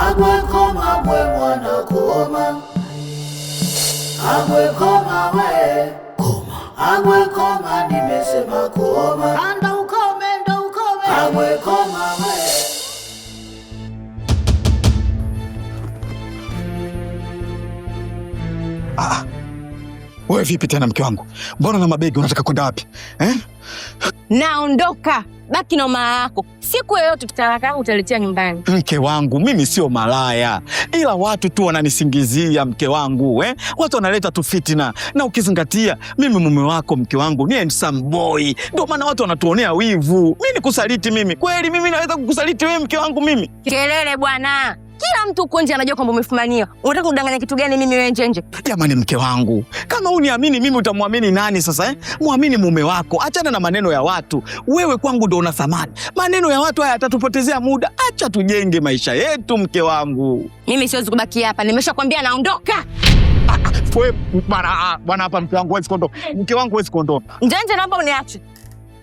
Agwe koma mwe mwana kuoma. Agwe koma we. Koma. Agwe koma nimesema kuoma. Anda ukome, anda ukome. Agwe koma we. Wewe vipi tena mke wangu? Mbona na mabegi unataka kwenda wapi? Naondoka. Baki na mama yako. Siku yoyote tutalaka utaletea nyumbani. Mke wangu, mimi sio malaya. Ila watu tu wananisingizia mke wangu, Watu wanaleta tu fitina. Na ukizingatia, mimi mume wako mke wangu ni handsome boy. Ndio maana watu wanatuonea wivu. Mimi nikusaliti mimi? Kweli mimi naweza kukusaliti wewe mke wangu mimi? Kelele bwana. Kila mtu uko nje anajua kwamba umefumaniwa. Unataka kudanganya kitu gani mimi wewe nje? Jamani mke wangu, kama uniamini mimi utamwamini nani sasa Muamini mume wako. Achana na maneno ya watu. Wewe kwangu ndio una thamani. Maneno ya watu haya yatatupotezea muda. Acha tujenge maisha yetu mke wangu. Mimi siwezi kubaki hapa. Nimeshakwambia naondoka. Wewe bwana hapa mke wangu, wewe usiondoke. Mke wangu wewe usiondoke. Nje naomba uniache.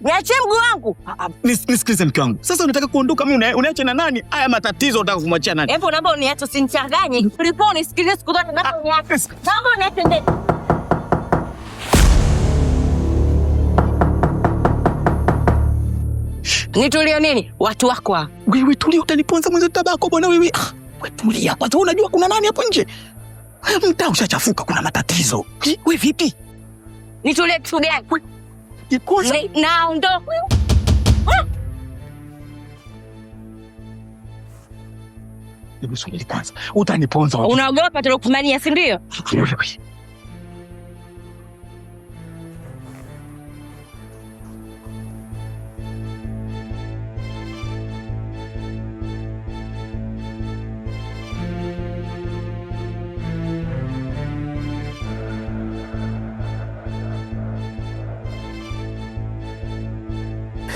Niachie mguu wangu. Nisikilize mke wangu. Sasa unataka kuondoka, mimi uniache na nani? Haya matatizo unataka kumwachia nani? Hebu naomba uniache, usinichanganye. Ulipo nisikilize siku zote naomba uniache. Naomba uniache ndio. Nitulio nini? Watu wako hapa. Wewe tulia, utaniponza mwenzo tabako bwana wewe. Wewe tulia. Kwanza unajua kuna nani hapo nje? Mtaa ushachafuka, kuna matatizo. Wewe vipi? Nitulie kitu gani? Naondoka. Hebu subiri kwanza. Utaniponza wapi? Unaogopa tulokumania, si ndio?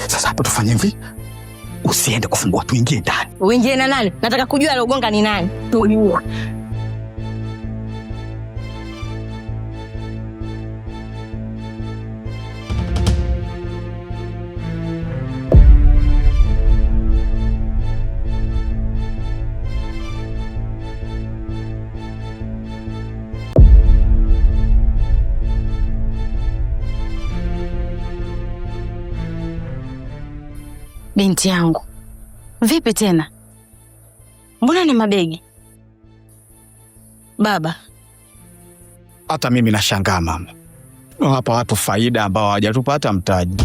Sasa hapo tufanye hivi. Usiende kufungua, tuingie ndani. Uingie na nani? Nataka kujua alogonga ni nani. Tujua. Binti yangu, vipi tena? Mbona ni mabegi? Baba, hata mimi nashangaa mama. Hapa watu faida ambao hawajatupata mtaji.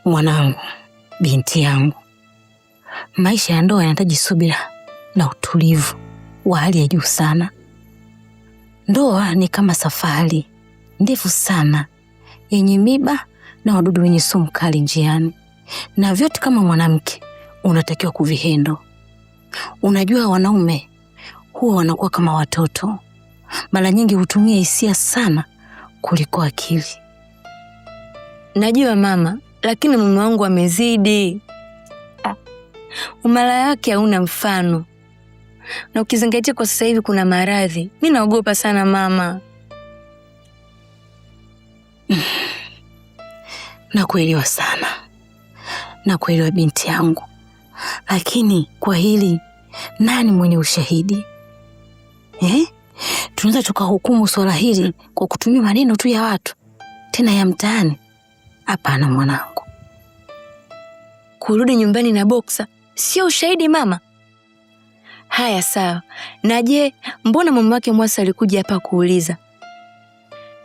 Mwanangu, binti yangu, maisha ya ndoa yanahitaji subira na utulivu wa hali ya juu sana. Ndoa ni kama safari ndefu sana yenye miba na wadudu wenye sumu kali njiani, na vyote kama mwanamke unatakiwa kuvihendo. Unajua wanaume huwa wanakuwa kama watoto, mara nyingi hutumia hisia sana kuliko akili. Najua mama, lakini mume wangu amezidi. Umala yake hauna mfano. Na ukizingatia kwa sasa hivi kuna maradhi, mimi naogopa sana mama. Nakuelewa sana. Nakuelewa binti yangu. Lakini kwa hili nani mwenye ushahidi? Tunaweza tukahukumu swala hili kwa kutumia maneno tu ya watu, tena ya mtaani? Hapana mwanangu. Kurudi nyumbani na boksa sio ushahidi mama? Haya sawa. Na je, mbona mume wake Mwasi alikuja hapa kuuliza?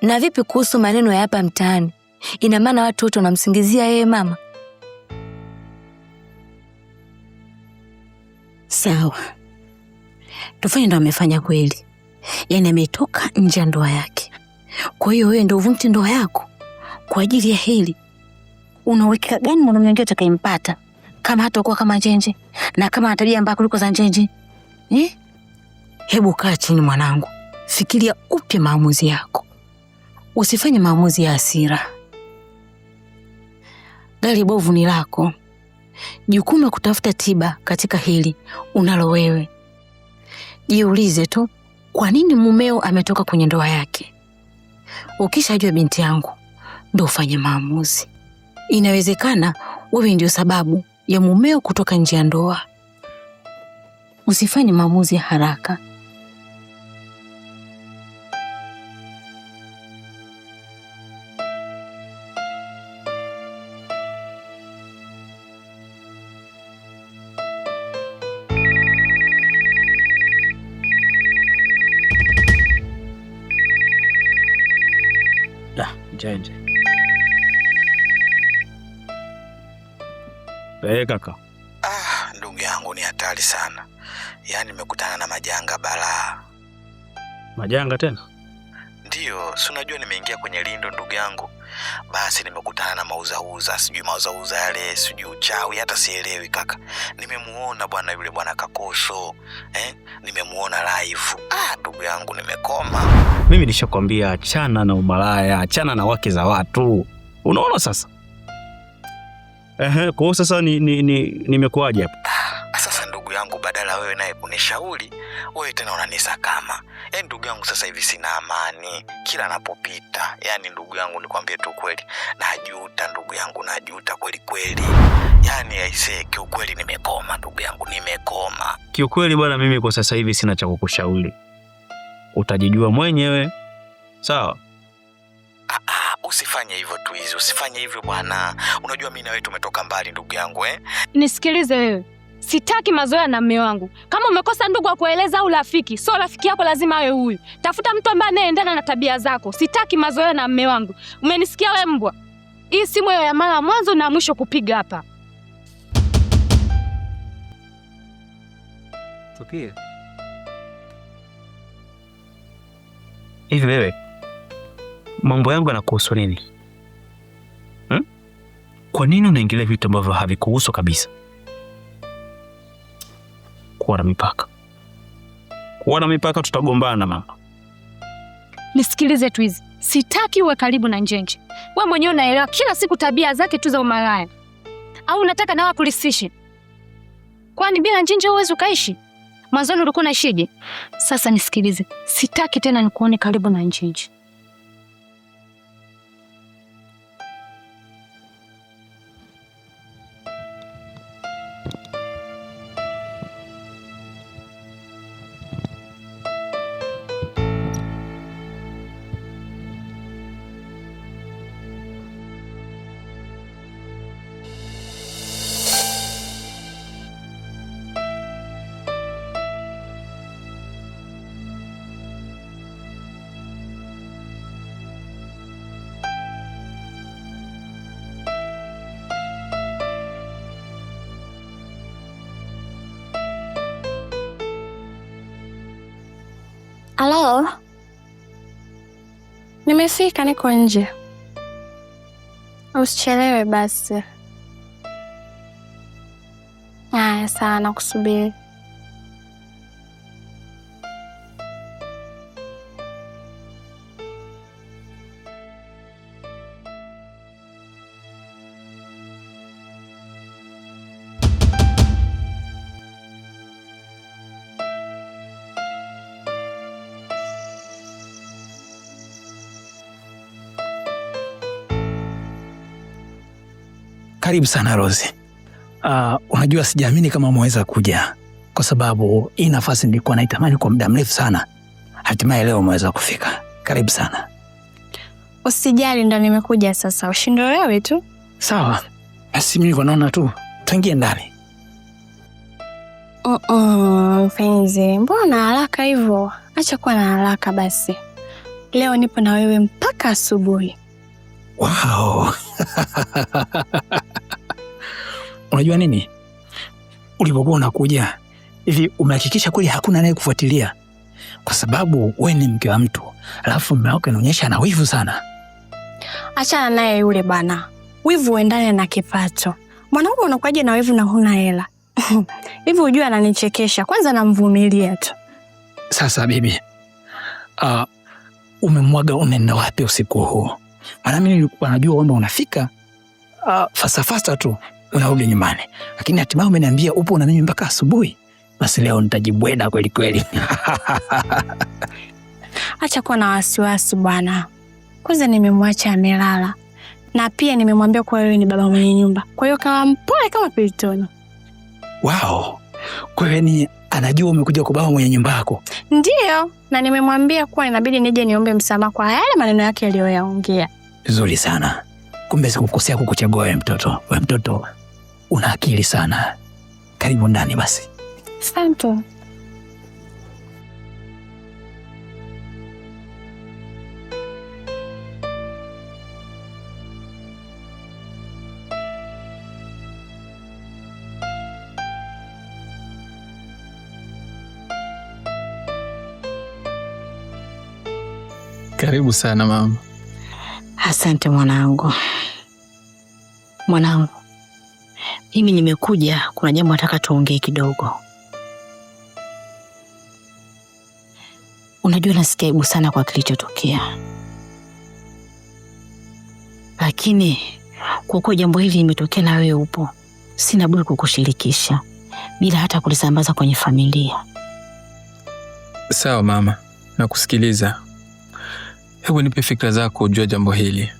Na vipi kuhusu maneno ya hapa mtaani? Ina maana watu wote wanamsingizia yeye mama? Sawa, tufanye ndo amefanya kweli, yaani ametoka nje ya ndoa yake. Kwa hiyo wewe ndo uvunje ndoa yako kwa ajili ya hili? Unaweka gani mwanaume mwingine atakayempata kama hatakuwa kama Njenje na kama ana tabia mbaya kuliko za Njenje? Hebu kaa chini mwanangu, fikiria upya maamuzi yako, usifanye maamuzi ya hasira. Gari bovu ni lako, jukumu la kutafuta tiba katika hili unalo wewe. Jiulize tu, kwa nini mumeo ametoka kwenye ndoa yake? Ukishajua binti yangu, ndo ufanye maamuzi. Inawezekana wewe ndio sababu ya mumeo kutoka nje ya ndoa. Usifanye maamuzi ya haraka. Njenje. Kaka. Ndugu yangu ni hatari sana. Yaani nimekutana na majanga balaa. Majanga tena? Ndiyo, si unajua nimeingia kwenye lindo ndugu yangu. Basi nimekutana na mauzauza, sijui mauzauza yale, sijui uchawi, hata sielewi kaka. Nimemuona bwana yule bwana Kakoso, nimemuona live. Ndugu yangu nimekoma. Mimi nishakwambia achana na umalaya, achana na wake za watu. Unaona sasa? Kwa sasa nimekuaje hapa? Sasa ndugu yangu, badala wewe naye kunishauri, wewe tena unanisakama. Ndugu yangu, sasa hivi sina amani kila napopita. Ndugu yangu, nikwambie tu kweli, najuta ndugu yangu, najuta kweli kweli. Aisee, kiukweli nimekoma ndugu yangu, nimekoma. Kiukweli bwana, mimi kwa sasa hivi sina cha kukushauri. Utajijua mwenyewe. Sawa? Usifanye hivyo tu hizi, usifanye hivyo bwana. Unajua mimi na wewe tumetoka mbali ndugu yangu. Nisikilize wewe. Sitaki mazoea na mume wangu. Kama umekosa ndugu wa kueleza au rafiki, sio rafiki yako lazima awe huyu. Tafuta mtu ambaye anaendana na tabia zako. Sitaki mazoea na mume wangu. Umenisikia wewe mbwa? Hii simu ya mara mwanzo na mwisho kupiga hapa. Tukie. Hivi wewe, mambo yangu yanakuhusu nini? Kwa nini unaingilia vitu ambavyo havikuhusu kabisa? Kuwa na mipaka. Kuwa na mipaka, tutagombana mama. Nisikilize tu hizi. Sitaki uwe karibu na Njenje. Wewe mwenyewe unaelewa kila siku tabia zake tu za umalaya. Au unataka nawe kulisishe? Kwani bila Njenje huwezi ukaishi? Mwanzoni ulikuwa unaishije? Sasa nisikilize. Sitaki tena nikuone karibu na Njenje. Halo? Nimefika, niko nje. Usichelewe basi. Haya, sawa, nakusubiri. Karibu sana Rose. Unajua sijaamini kama umeweza kuja, kwa sababu hii nafasi nilikuwa naitamani kwa muda mrefu sana. hatimaye leo umeweza kufika. Karibu sana. Usijali, ndo nimekuja sasa. Ushinde wewe tu. Sawa. Basi mimi naona tu tuingie ndani. Mpenzi, mbona haraka hivyo? Acha kuwa na haraka basi. Leo nipo na wewe mpaka asubuhi. Wow. Unajua nini? Ulipokuwa unakuja hivi umehakikisha kweli hakuna naye kufuatilia, kwa sababu wewe ni mke wa mtu, alafu mume wako anaonyesha na wivu sana. Achana naye yule bana. Wivu uendane na kipato. Mwanaume unakuwaje na wivu na huna hela? Hivi unajua ananichekesha. Kwanza namvumilia tu. Sasa bibi, umemwaga unaenda wapi usiku huu? Maana mimi nilikuwa najua kwamba unafika fasta tu unarudi nyumbani, lakini hatimaye umeniambia upo na mimi mpaka asubuhi. Basi leo nitajibweda kweli kweli. Acha kuwa na wasiwasi bwana. Kwanza nimemwacha amelala, na pia nimemwambia kwa wewe ni baba mwenye nyumba, kwa hiyo kawa mpole kama pilitono. Wow, kwa hiyo ni anajua umekuja kwa baba mwenye nyumba yako? Ndiyo, na nimemwambia kuwa inabidi nije niombe msamaha kwa yale maneno yake aliyoyaongea. Nzuri sana. Kumbe sikukosea kukuchagua wewe mtoto. Wewe mtoto una akili sana. Karibu ndani basi. Asante. Karibu sana mama. Asante mwanangu. Mwanangu, mimi nimekuja, kuna jambo nataka tuongee kidogo. Unajua nasikia aibu sana kwa kilichotokea, lakini kwa kuwa jambo hili limetokea na wewe upo, sina budi kukushirikisha bila hata kulisambaza kwenye familia. Sawa mama, nakusikiliza. Hebu nipe fikra zako ujue jambo hili.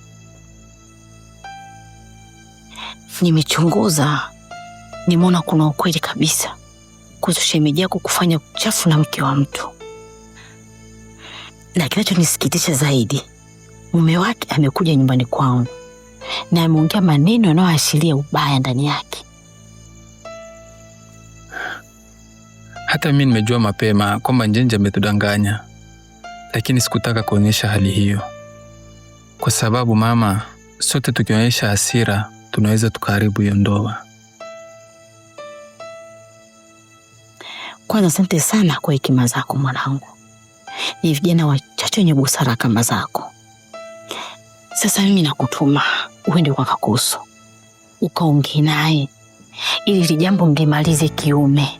Nimechunguza, nimeona kuna ukweli kabisa kuhusu shemeji yako kufanya uchafu na mke wa mtu. Na kinachonisikitisha zaidi, mume wake amekuja nyumbani kwangu na ameongea maneno yanayoashiria ubaya ndani yake. Hata mimi nimejua mapema kwamba Njenje ametudanganya, lakini sikutaka kuonyesha hali hiyo. Kwa sababu mama, sote tukionyesha hasira tunaweza tukaharibu hiyo ndoa. Kwanza asante sana kwa hekima zako mwanangu. Ni vijana wachache wenye busara kama zako. Sasa mimi nakutuma uende kwa Kakusu ukaongee naye ili hili jambo ngemalize kiume.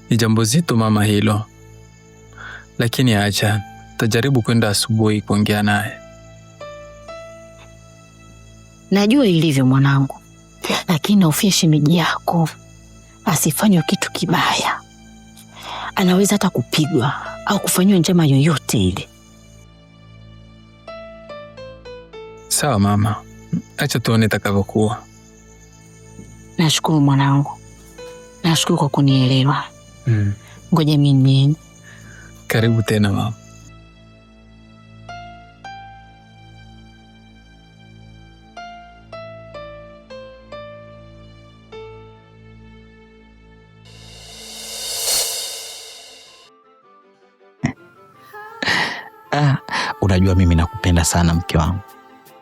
Ni jambo zito mama hilo, lakini acha, tajaribu kwenda asubuhi kuongea naye. Najua ilivyo mwanangu, lakini naufia shemeji yako asifanywe kitu kibaya. Anaweza hata kupigwa au kufanywa njama yoyote ile. Sawa mama, acha tuone itakavyokuwa. Nashukuru mwanangu, nashukuru kwa kunielewa. Ngoja mimi. Karibu tena mama. Unajua mimi nakupenda sana mke wangu,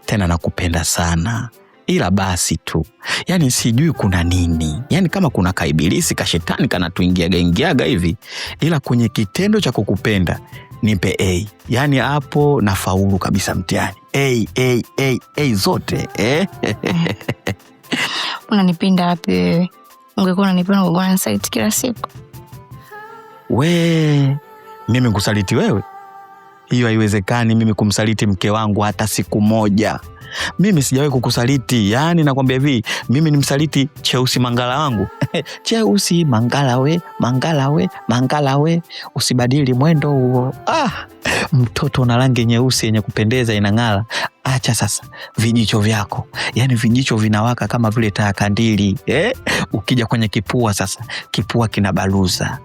tena nakupenda sana, ila basi tu yani sijui kuna nini, yani kama kuna kaibilisi kashetani kanatuingiaga hivi, ila kwenye kitendo cha kukupenda nipe A, yani hapo nafaulu kabisa mtihani. A zote Unanipenda wapi wewe? Ungekuwa unanipenda kwa one side kila siku. We, mimi kusaliti wewe? Hiyo haiwezekani mimi kumsaliti mke wangu hata siku moja. Mimi sijawahi kukusaliti, yani nakwambia hivi, mimi ni msaliti Cheusi Mangala wangu. Cheusi Mangala we, usibadili mwendo huo. Mtoto na rangi nyeusi yenye kupendeza inang'ala. Acha sasa vijicho vyako, yani vijicho vinawaka kama vile taa kandili. Ukija kwenye kipua sasa, kipua kinabaluza.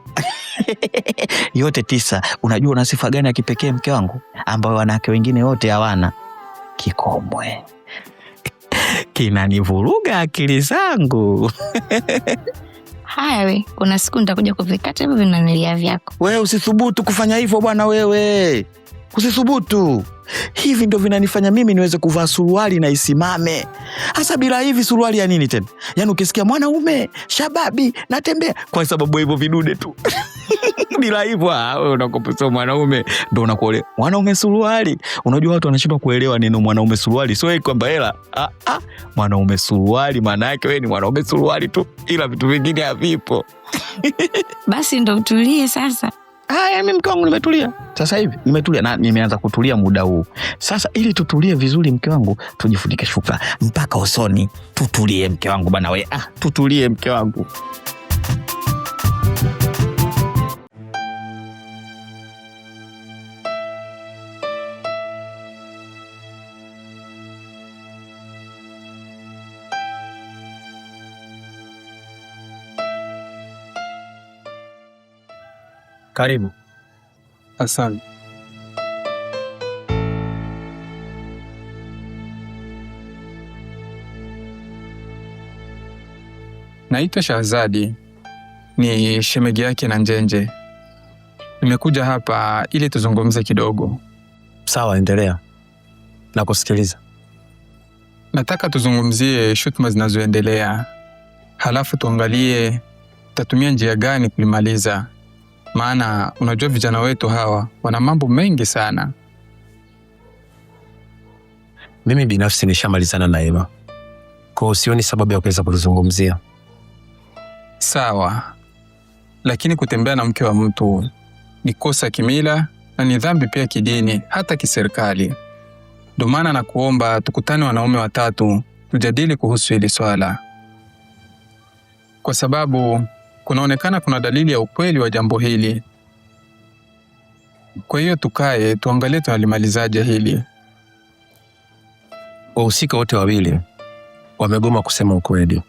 Yote 9. Unajua una sifa gani ya kipekee mke wangu ambayo wanawake wengine wote hawana? Kikomwe. Kinanivuruga akili zangu. Haya we, kuna siku nitakuja kuvikata hivyo vinanilia vyako. Wewe usithubutu kufanya hivyo bwana wewe. Usithubutu. Hivi ndo vinanifanya mimi niweze kuvaa suruali na isimame. Hasa bila hivi suruali ya nini tena? Yaani ukisikia mwanaume, shababi, natembea kwa sababu hivyo vidude tu. Bila hivyo wewe unakoposa mwanaume ndo unakuole. Mwanaume suruali. Unajua watu wanashindwa kuelewa neno mwanaume suruali. Sio kwamba hela. Mwanaume suruali maana yake wewe ni mwanaume suruali tu, ila vitu vingine havipo. Basi ndo utulie sasa. Haya, mimi mke wangu nimetulia. Sasa hivi nimetulia na nimeanza kutulia muda huu. Sasa ili tutulie vizuri mke wangu, tujifunike shuka mpaka usoni. Tutulie mke wangu bana we. Tutulie mke wangu. Karibu. Asante. Naitwa Shahzadi, ni shemeji yake na Njenje. Nimekuja hapa ili tuzungumze kidogo. Sawa, endelea. Nakusikiliza. Nataka tuzungumzie shutuma zinazoendelea. Halafu tuangalie tatumia njia gani kulimaliza. Maana unajua vijana wetu hawa wana mambo mengi sana. Mimi binafsi nishamalizana na Ema. Kwa usioni sababu ya kuweza kuzungumzia. Sawa. Lakini kutembea na mke wa mtu ni kosa kimila na ni dhambi pia kidini, hata kiserikali. Ndio maana nakuomba tukutane wanaume 3 tujadili kuhusu hili swala. Kwa sababu kunaonekana kuna dalili ya ukweli wa jambo hili. Kwa hiyo tukae tuangalie tunalimalizaje hili. Wahusika wote wawili wamegoma kusema ukweli.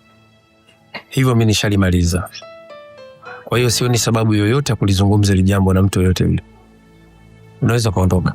Hivyo mimi nishalimaliza. Kwa hiyo sioni sababu yoyote ya kulizungumza hili jambo na mtu yoyote yule. Unaweza kuondoka.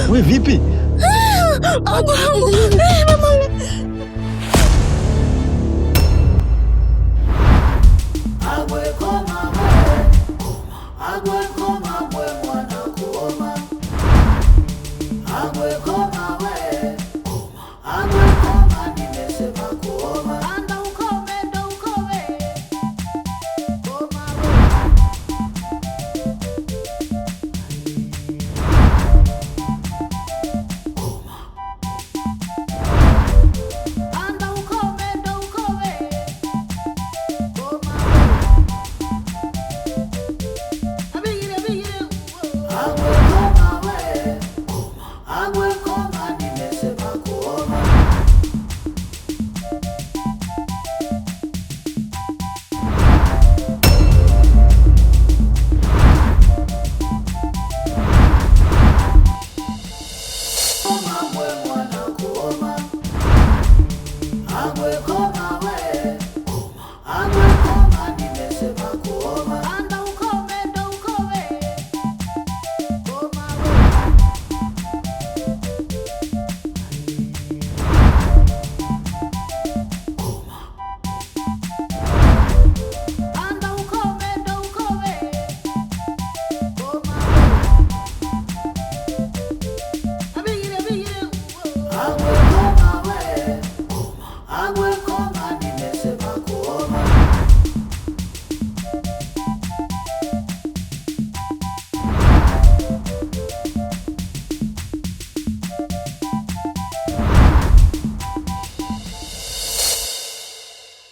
We vipi? Agwe koma, agwe koma.